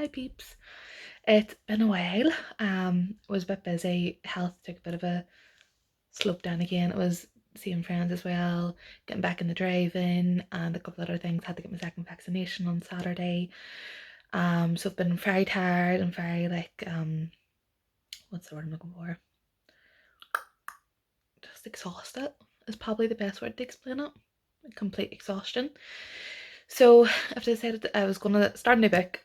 Hi peeps. It's been a while. Was a bit busy. Health took a bit of a slope down again. It was seeing friends as well, getting back in the driving and a couple other things. Had to get my second vaccination on Saturday. So I've been very tired and very what's the word I'm looking for? Just exhausted is probably the best word to explain it. Complete exhaustion. So I've decided that I was gonna start a new book.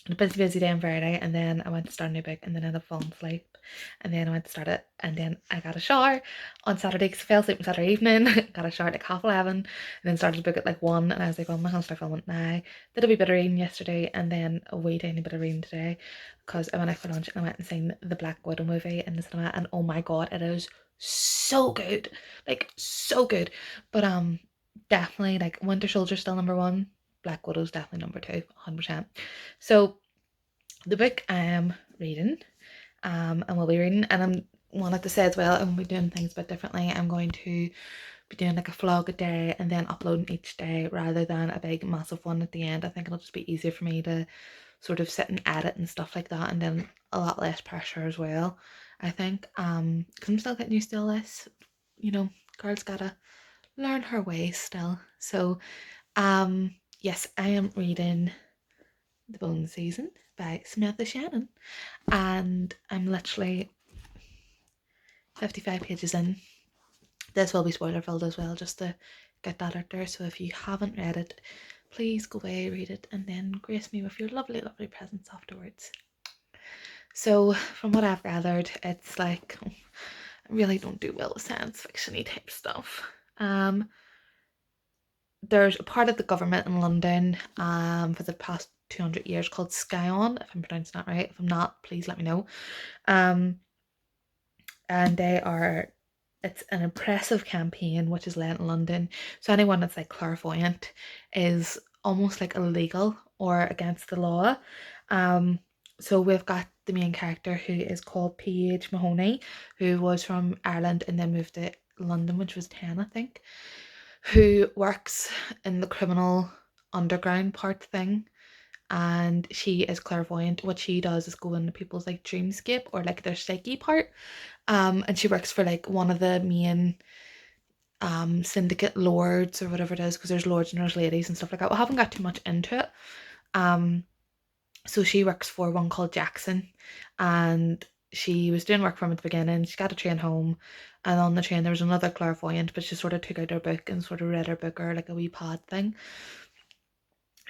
A busy day on Friday, and then I went to start a new book, and then I ended up falling asleep, and then I went to start it, and then I got a shower on Saturday because I fell asleep on Saturday evening. Got a shower at like 11:30, and then started the book at like 1, and I was like, well, I'm not gonna start filming it now. Did a wee bit of reading yesterday, and then a wee tiny bit of reading today, because I went out for lunch and I went and seen the Black Widow movie in the cinema, and oh my god, it is so good, like so good. But definitely like Winter Soldier's still number one. Black Widow's definitely number two, 100%. So the book I am reading, and will be reading, and I'm wanted to say as well, I'm going to be doing things a bit differently. I'm going to be doing like a vlog a day and then uploading each day rather than a big massive one at the end. I think it'll just be easier for me to sort of sit and edit and stuff like that, and then a lot less pressure as well, I think. Because I'm still getting used to all this, you know, girl's gotta learn her ways still. So yes, I am reading The Bone Season by Samantha Shannon, and I'm literally 55 pages in. This will be spoiler filled as well, just to get that out there. So if you haven't read it, please go away, read it, and then grace me with your lovely, lovely presents afterwards. So from what I've gathered, it's like I really don't do well with science fiction-y type stuff. There's a part of the government in London for the past 200 years called Scion, if I'm pronouncing that right. If I'm not, please let me know. And it's an impressive campaign which is led in London. So anyone that's like clairvoyant is almost like illegal or against the law. So we've got the main character who is called Paige Mahoney, who was from Ireland and then moved to London when she was 10, I think, who works in the criminal underground part thing, and she is clairvoyant. What she does is go into people's like dreamscape or like their psyche part, and she works for like one of the main syndicate lords or whatever it is, because there's lords and there's ladies and stuff like that. We haven't got too much into it. So she works for one called Jackson, and she was doing work for him at the beginning. She got a train home, and on the train there was another clairvoyant, but she sort of took out her book and sort of read her book, or like a wee pod thing.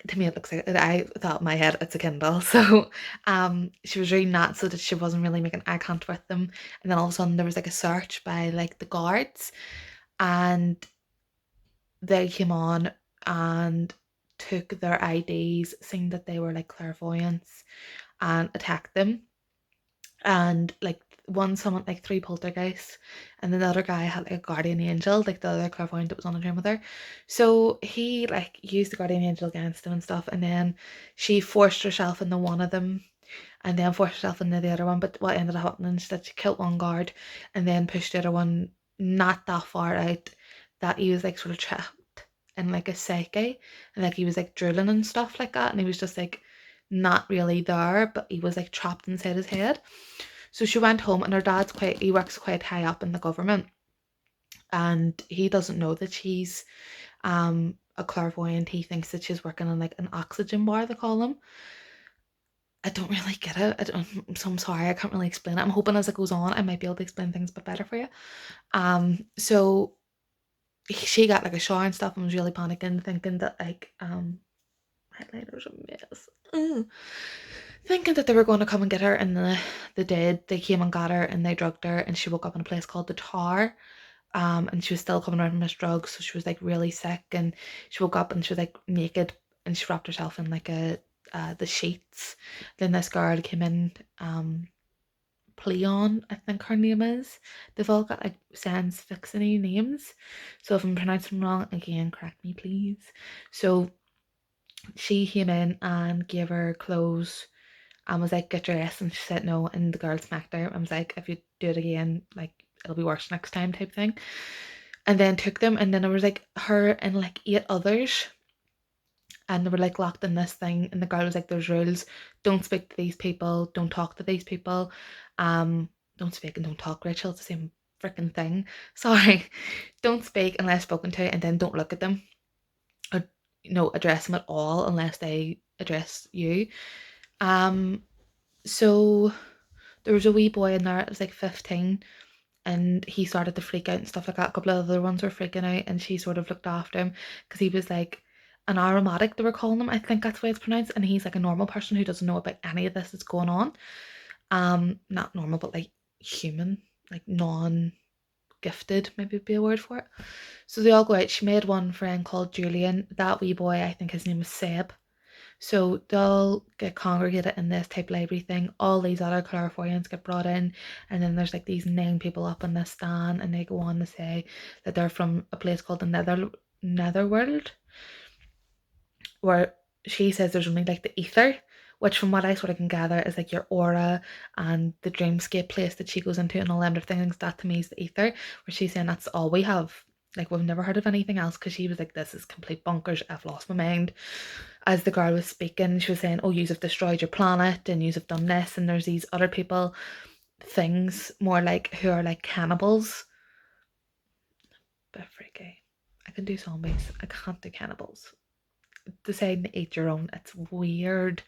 To me it looks like, I thought in my head it's a Kindle. So she was reading that so that she wasn't really making eye contact with them, and then all of a sudden there was like a search by like the guards, and they came on and took their IDs, saying that they were like clairvoyants, and attacked them. And like one someone like three poltergeists, and then the other guy had like a guardian angel, like the other clairvoyant that was on the train with her. So he like used the guardian angel against them and stuff, and then she forced herself into one of them, and then forced herself into the other one. But what ended up happening is that she killed one guard and then pushed the other one not that far out, that he was like sort of trapped in like a psyche, and like he was like drooling and stuff like that, and he was just like not really there, but he was like trapped inside his head. So she went home, and her dad's he works quite high up in the government, and he doesn't know that she's a clairvoyant. He thinks that she's working on like an oxygen bar, they call them. I don't really get it. So I'm sorry, I can't really explain it. I'm hoping as it goes on I might be able to explain things a bit better for you. So she got like a shower and stuff and was really panicking, thinking that like highlighter's a mess. Thinking that they were going to come and get her, and they did. They came and got her, and they drugged her, and she woke up in a place called the Tower. And she was still coming around from this drug, so she was like really sick, and she woke up and she was like naked, and she wrapped herself in like the sheets. Then this girl came in, Pleon, I think her name is. They've all got like science fiction-y names, so if I'm pronouncing them wrong, again, correct me please. So she came in and gave her clothes and was like, get dressed, and she said no, and the girl smacked her and was like, if you do it again, like it'll be worse next time type thing. And then took them, and then there was like her and like 8 others, and they were like locked in this thing, and the girl was like, there's rules, don't speak to these people, don't talk to these people, don't speak and don't talk, Rachel, it's the same freaking thing. Sorry. Don't speak unless spoken to, and then don't look at them or address them at all unless they address you. So there was a wee boy in there, it was like 15, and he started to freak out and stuff like that. A couple of other ones were freaking out, and she sort of looked after him because he was like an aromatic, they were calling him. I think that's the way it's pronounced. And he's like a normal person who doesn't know about any of this that's going on. Not normal, but like human, like non-gifted, maybe would be a word for it. So they all go out. She made one friend called Julian. That wee boy, I think his name was Seb. So they'll get congregated in this type library thing. All these other clairvoyants get brought in, and then there's like these 9 people up in this stand, and they go on to say that they're from a place called the Netherworld, where she says there's only like the ether, which from what I sort of can gather is like your aura and the dreamscape place that she goes into and all them other things. That to me is the ether, where she's saying that's all we have. Like, we've never heard of anything else, because she was like, this is complete bonkers, I've lost my mind. As the girl was speaking, she was saying, oh, yous have destroyed your planet, and yous have done this, and there's these other people, things more like, who are like cannibals. Bit freaky. I can do zombies, I can't do cannibals. Deciding to eat your own, it's weird.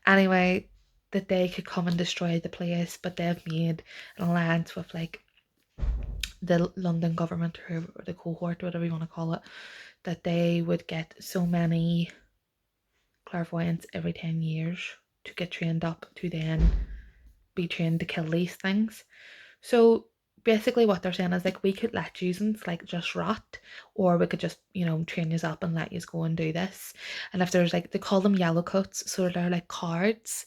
Anyway, that they could come and destroy the place, but they've made an alliance with like the London government, or the cohort, whatever you want to call it, that they would get so many clairvoyants every 10 years to get trained up to then be trained to kill these things. So basically what they're saying is like, we could let you like just rot, or we could just train you up and let you go and do this. And if there's like, they call them yellow coats, so they're like cards.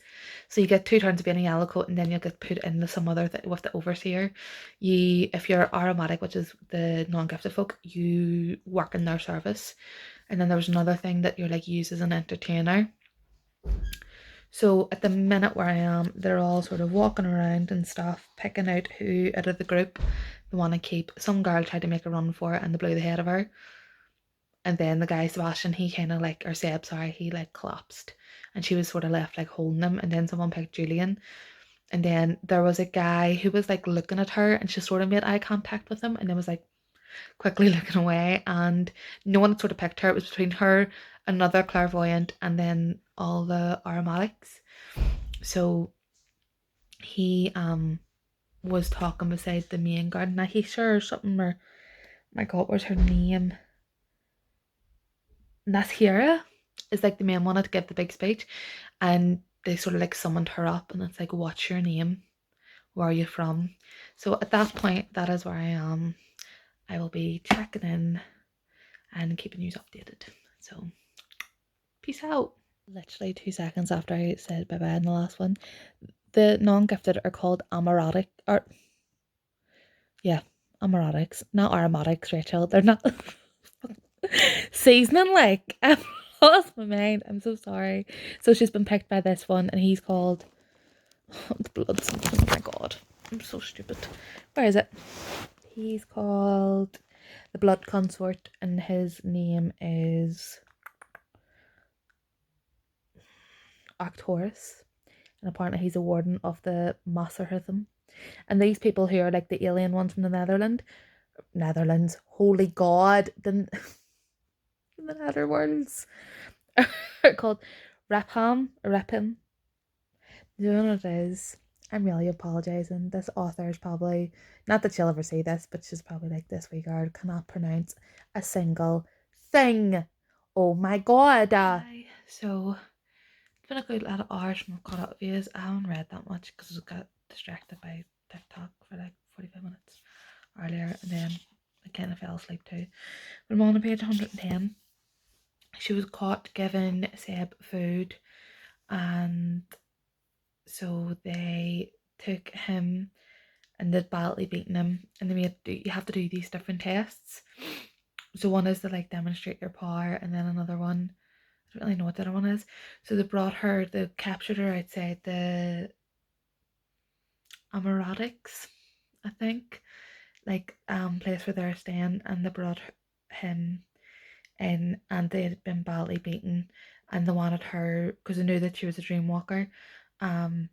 So you get 2 turns of being a yellow coat, and then you'll get put into some other with the overseer. If you're aromatic, which is the non-gifted folk, you work in their service. And then there was another thing that you're like used as an entertainer. So at the minute where I am, they're all sort of walking around and stuff, picking out who out of the group they want to keep. Some girl tried to make a run for it, and they blew the head of her. And then the guy Sebastian, he kind of like, or Seb, sorry, he like collapsed, and she was sort of left like holding him. And then someone picked Julian. And then there was a guy who was like looking at her, and she sort of made eye contact with him, and then was like quickly looking away. And no one had sort of picked her. It was between her, another clairvoyant, and then all the aromatics. So he was talking beside the main garden. Now he's sure something, or my god, what's her name? Nasira is like the main one to give the big speech, and they sort of like summoned her up, and it's like, what's your name? Where are you from? So at that point, that is where I am. I will be checking in and keeping you updated. So peace out. Literally 2 seconds after I said bye bye in the last one. The non-gifted are called aromatic, or yeah, aromatics, not aromatics, Rachel. They're not seasoning like. I've lost my mind. I'm so sorry. So she's been picked by this one, and he's called the blood something. Oh my god, I'm so stupid. Where is it? He's called the blood consort, and his name is Arcturus. And apparently he's a warden of the Masserhism. And these people who are like the alien ones from the Netherlands, holy god, the Netherworlds are called Rapham. You know what it is? I'm really apologising. This author is probably, not that she'll ever say this, but she's probably like, this wee girl cannot pronounce a single thing. Oh my god. So it's been a good lot of hours from caught up views. I haven't read that much because I got distracted by TikTok for like 45 minutes earlier, and then I kind of fell asleep too. But I'm on page 110. She was caught giving Seb food, and so they took him and they'd badly beaten him, and you have to do these different tests. So one is to like demonstrate your power, and then another one, I don't really know what the other one is. So they captured her outside the Amaratics, I think, like place where they're staying, and they brought him and they had been badly beaten, and they wanted her, because they knew that she was a dream walker, to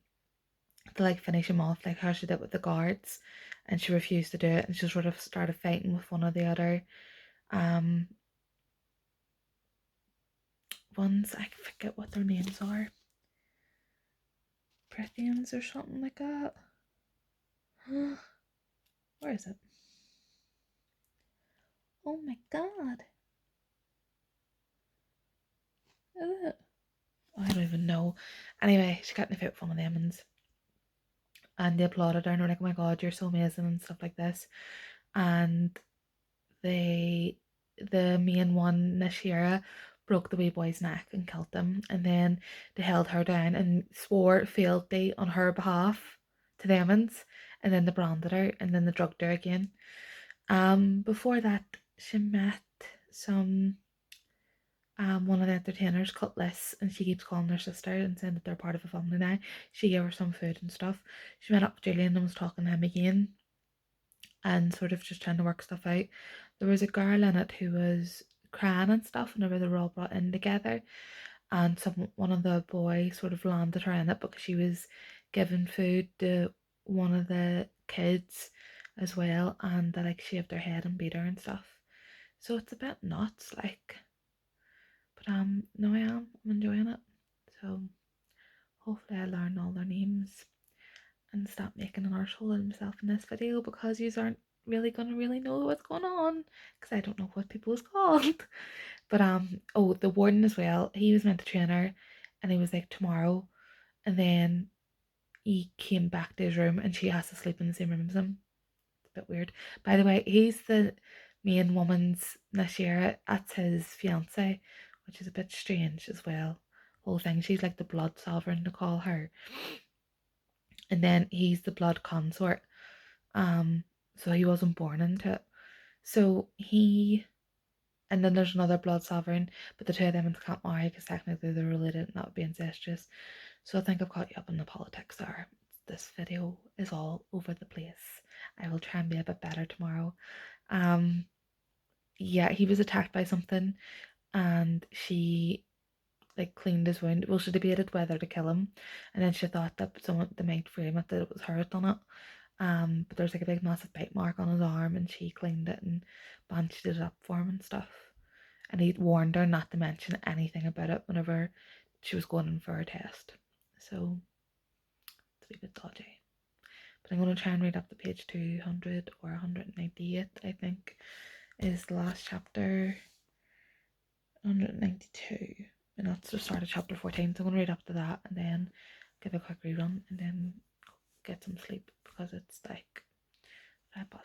like finish him off like how she did with the guards, and she refused to do it, and she sort of started fighting with one of the other ones. I forget what their names are. Prithians or something like that. Where is it? Oh my god. Is it? Oh, I don't even know. Anyway, she got in a fit with one of them, and they applauded her and were like, oh my god, you're so amazing and stuff like this. And they, the main one, Nashira, broke the wee boy's neck and killed him. And then they held her down and swore fealty on her behalf to the Emmons. And then they branded her, and then they drugged her again. Before that, she met some one of the entertainers, Cutlass, and she keeps calling her sister and saying that they're part of a family now. She gave her some food and stuff. She met up with Julian and was talking to him again, and sort of just trying to work stuff out. There was a girl in it who was crying and stuff whenever they were all brought in together, and one of the boys sort of landed her in it because she was giving food to one of the kids as well, and they like shaved her head and beat her and stuff. So it's a bit nuts, like, but no, I'm enjoying it. So hopefully I learn all their names and stop making an arsehole of myself in this video, because you aren't really gonna really know what's going on, because I don't know what people is called. But oh, the warden as well, he was meant to train her, and he was like tomorrow, and then he came back to his room and she has to sleep in the same room as him. It's a bit weird. By the way, he's the main woman's Nashira, that's his fiance, which is a bit strange as well. Whole thing, she's like the blood sovereign to call her, and then he's the blood consort. So he wasn't born into it. So he, and then there's another blood sovereign, but the two of them can't marry because technically they're related and that would be incestuous. So I think I've caught you up on the politics there. This video is all over the place. I will try and be a bit better tomorrow. Yeah, he was attacked by something, and she like cleaned his wound. Well, she debated whether to kill him, and then she thought that someone, they might frame it that it was her that done it. But there's like a big massive bite mark on his arm, and she cleaned it and bandaged it up for him and stuff. And he warned her not to mention anything about it whenever she was going in for her test. So it's a bit dodgy. But I'm going to try and read up to page 200 or 198, I think, is the last chapter. 192. And that's the start of chapter 14. So I'm going to read up to that and then give a quick rerun and then get some sleep because it's like 12.